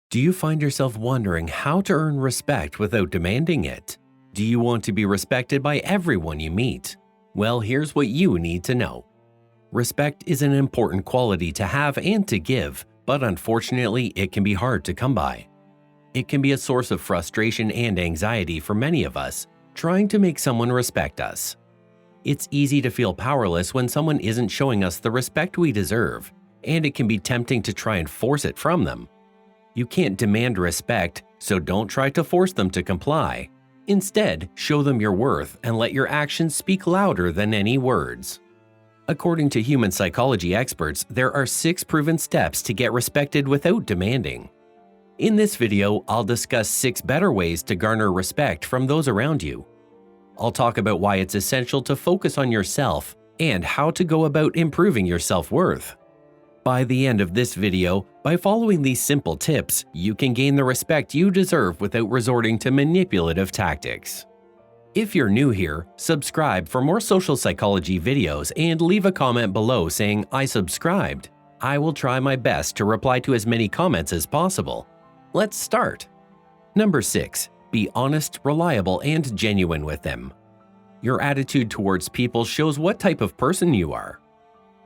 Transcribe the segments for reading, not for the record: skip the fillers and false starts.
Do you find yourself wondering how to earn respect without demanding it? Do you want to be respected by everyone you meet? Well, here's what you need to know. Respect is an important quality to have and to give, but unfortunately, it can be hard to come by. It can be a source of frustration and anxiety for many of us, trying to make someone respect us. It's easy to feel powerless when someone isn't showing us the respect we deserve, and it can be tempting to try and force it from them. You can't demand respect, so don't try to force them to comply. Instead, show them your worth and let your actions speak louder than any words. According to human psychology experts, there are 6 proven steps to get respected without demanding. In this video, I'll discuss 6 better ways to garner respect from those around you. I'll talk about why it's essential to focus on yourself and how to go about improving your self-worth. By the end of this video, by following these simple tips, you can gain the respect you deserve without resorting to manipulative tactics. If you're new here, subscribe for more social psychology videos and leave a comment below saying "I subscribed." I will try my best to reply to as many comments as possible. Let's start. Number 6. Be honest, reliable, and genuine with them. Your attitude towards people shows what type of person you are.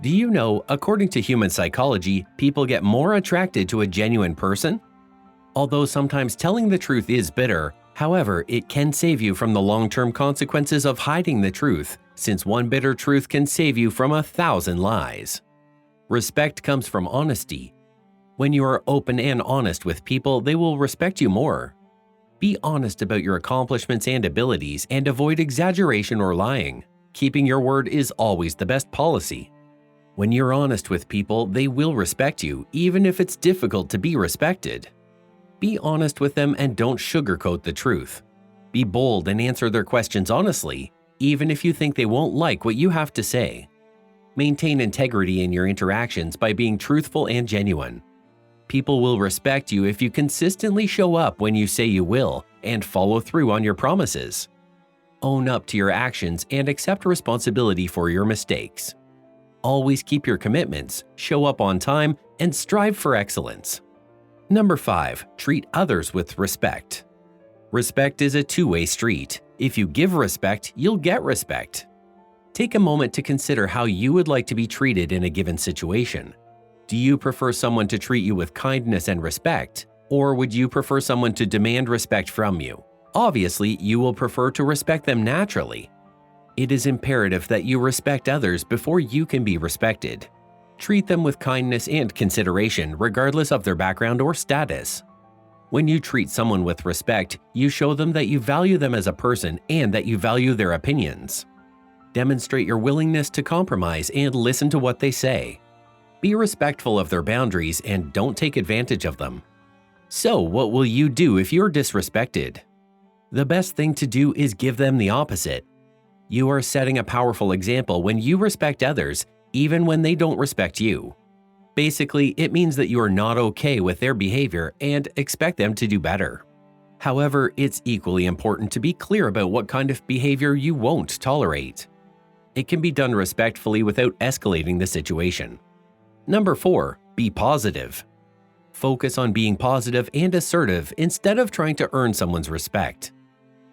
Do you know, according to human psychology, people get more attracted to a genuine person? Although sometimes telling the truth is bitter, however, it can save you from the long-term consequences of hiding the truth, since one bitter truth can save you from 1,000 lies. Respect comes from honesty. When you are open and honest with people, they will respect you more. Be honest about your accomplishments and abilities and avoid exaggeration or lying. Keeping your word is always the best policy. When you're honest with people, they will respect you, even if it's difficult to be respected. Be honest with them and don't sugarcoat the truth. Be bold and answer their questions honestly, even if you think they won't like what you have to say. Maintain integrity in your interactions by being truthful and genuine. People will respect you if you consistently show up when you say you will and follow through on your promises. Own up to your actions and accept responsibility for your mistakes. Always keep your commitments, show up on time, and strive for excellence. Number 5. Treat others with respect. Respect is a two-way street. If you give respect, you'll get respect. Take a moment to consider how you would like to be treated in a given situation. Do you prefer someone to treat you with kindness and respect, or would you prefer someone to demand respect from you? Obviously, you will prefer to respect them naturally. It is imperative that you respect others before you can be respected. Treat them with kindness and consideration regardless of their background or status. When you treat someone with respect, you show them that you value them as a person and that you value their opinions. Demonstrate your willingness to compromise and listen to what they say. Be respectful of their boundaries and don't take advantage of them. So, what will you do if you're disrespected? The best thing to do is give them the opposite. You are setting a powerful example when you respect others, even when they don't respect you. Basically, it means that you are not okay with their behavior and expect them to do better. However, it's equally important to be clear about what kind of behavior you won't tolerate. It can be done respectfully without escalating the situation. Number 4. Be positive. Focus on being positive and assertive instead of trying to earn someone's respect.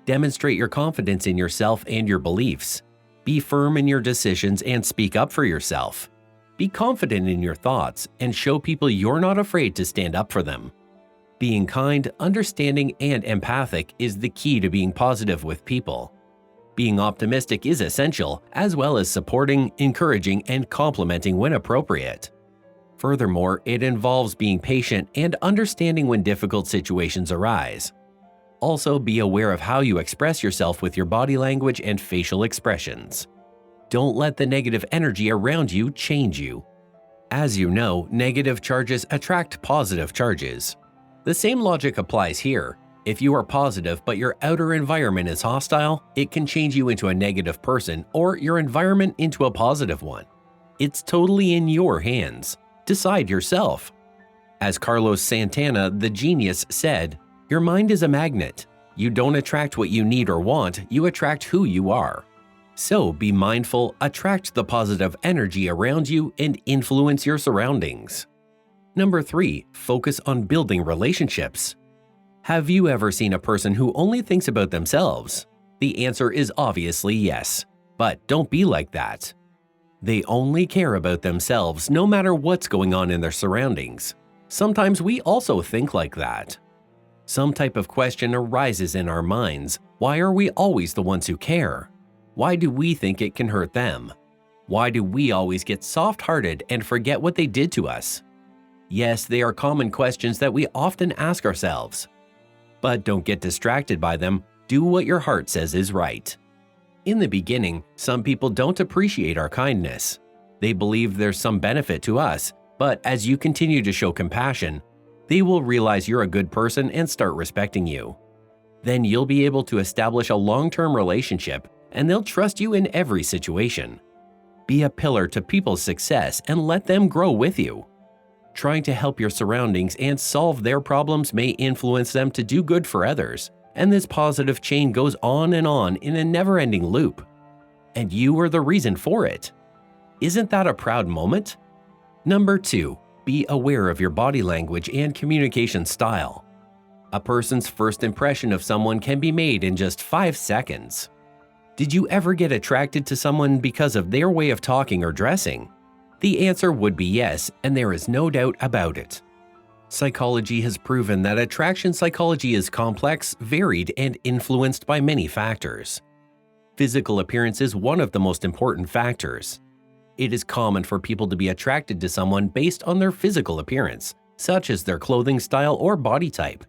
Demonstrate your confidence in yourself and your beliefs. Be firm in your decisions and speak up for yourself. Be confident in your thoughts and show people you're not afraid to stand up for them. Being kind, understanding, and empathic is the key to being positive with people. Being optimistic is essential, as well as supporting, encouraging, and complimenting when appropriate. Furthermore, it involves being patient and understanding when difficult situations arise. Also, be aware of how you express yourself with your body language and facial expressions. Don't let the negative energy around you change you. As you know, negative charges attract positive charges. The same logic applies here. If you are positive but your outer environment is hostile, it can change you into a negative person or your environment into a positive one. It's totally in your hands. Decide yourself. As Carlos Santana, the genius, said, "Your mind is a magnet. You don't attract what you need or want, you attract who you are." So be mindful, attract the positive energy around you, and influence your surroundings. Number 3. Focus on building relationships. Have you ever seen a person who only thinks about themselves? The answer is obviously yes, but don't be like that. They only care about themselves no matter what's going on in their surroundings. Sometimes we also think like that. Some type of question arises in our minds. Why are we always the ones who care? Why do we think it can hurt them? Why do we always get soft-hearted and forget what they did to us? Yes, they are common questions that we often ask ourselves. But don't get distracted by them. Do what your heart says is right. In the beginning, some people don't appreciate our kindness. They believe there's some benefit to us, but as you continue to show compassion, they will realize you're a good person and start respecting you. Then you'll be able to establish a long-term relationship, and they'll trust you in every situation. Be a pillar to people's success and let them grow with you. Trying to help your surroundings and solve their problems may influence them to do good for others, and this positive chain goes on in a never-ending loop. And you are the reason for it. Isn't that a proud moment? Number 2. Be aware of your body language and communication style. A person's first impression of someone can be made in just 5 seconds. Did you ever get attracted to someone because of their way of talking or dressing? The answer would be yes, and there is no doubt about it. Psychology has proven that attraction psychology is complex, varied, and influenced by many factors. Physical appearance is one of the most important factors. It is common for people to be attracted to someone based on their physical appearance, such as their clothing style or body type.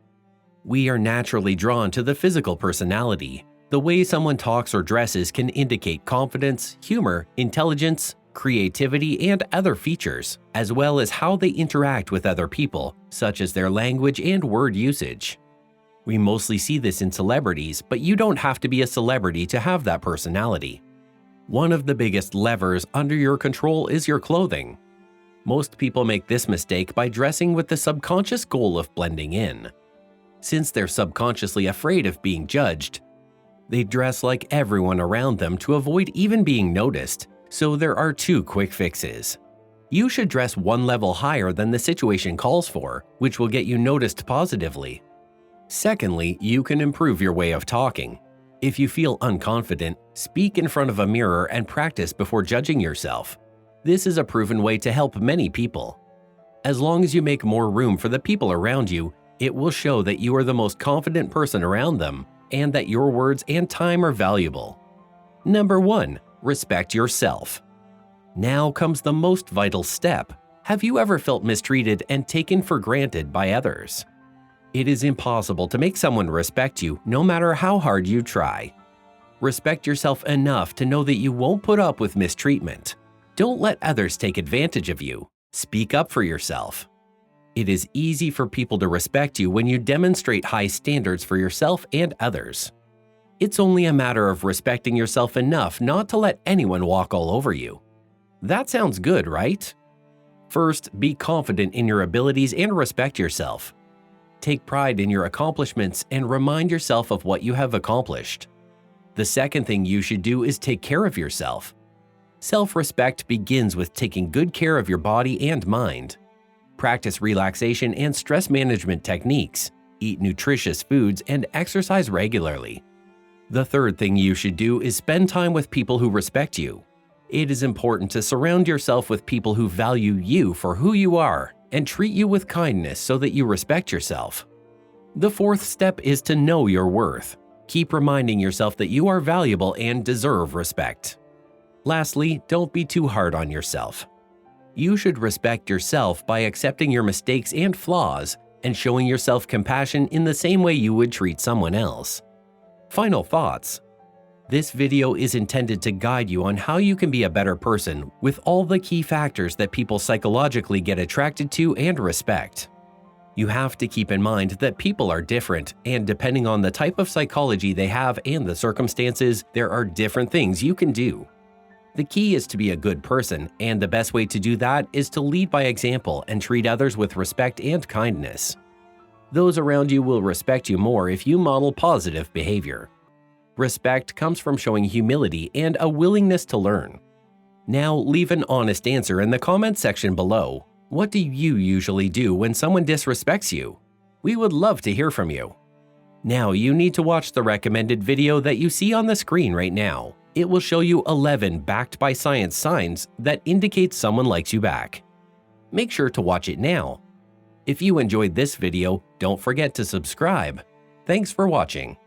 We are naturally drawn to the physical personality. The way someone talks or dresses can indicate confidence, humor, intelligence, creativity, and other features, as well as how they interact with other people, such as their language and word usage. We mostly see this in celebrities, but you don't have to be a celebrity to have that personality. One of the biggest levers under your control is your clothing. Most people make this mistake by dressing with the subconscious goal of blending in. Since they're subconsciously afraid of being judged, they dress like everyone around them to avoid even being noticed. So there are 2 quick fixes. You should dress one level higher than the situation calls for, which will get you noticed positively. Secondly, you can improve your way of talking. If you feel unconfident, speak in front of a mirror and practice before judging yourself. This is a proven way to help many people. As long as you make more room for the people around you, it will show that you are the most confident person around them and that your words and time are valuable. Number 1. Respect yourself. Now comes the most vital step. Have you ever felt mistreated and taken for granted by others? It is impossible to make someone respect you no matter how hard you try. Respect yourself enough to know that you won't put up with mistreatment. Don't let others take advantage of you. Speak up for yourself. It is easy for people to respect you when you demonstrate high standards for yourself and others. It's only a matter of respecting yourself enough not to let anyone walk all over you. That sounds good, right? First, be confident in your abilities and respect yourself. Take pride in your accomplishments and remind yourself of what you have accomplished. The second thing you should do is take care of yourself. Self-respect begins with taking good care of your body and mind. Practice relaxation and stress management techniques, eat nutritious foods, and exercise regularly. The third thing you should do is spend time with people who respect you. It is important to surround yourself with people who value you for who you are and treat you with kindness so that you respect yourself. The fourth step is to know your worth. Keep reminding yourself that you are valuable and deserve respect. Lastly, don't be too hard on yourself. You should respect yourself by accepting your mistakes and flaws and showing yourself compassion in the same way you would treat someone else. Final thoughts. This video is intended to guide you on how you can be a better person with all the key factors that people psychologically get attracted to and respect. You have to keep in mind that people are different, and depending on the type of psychology they have and the circumstances, there are different things you can do. The key is to be a good person, and the best way to do that is to lead by example and treat others with respect and kindness. Those around you will respect you more if you model positive behavior. Respect comes from showing humility and a willingness to learn. Now leave an honest answer in the comment section below. What do you usually do when someone disrespects you? We would love to hear from you. Now you need to watch the recommended video that you see on the screen right now. It will show you 11 backed by science signs that indicate someone likes you back. Make sure to watch it now. If you enjoyed this video, don't forget to subscribe. Thanks for watching.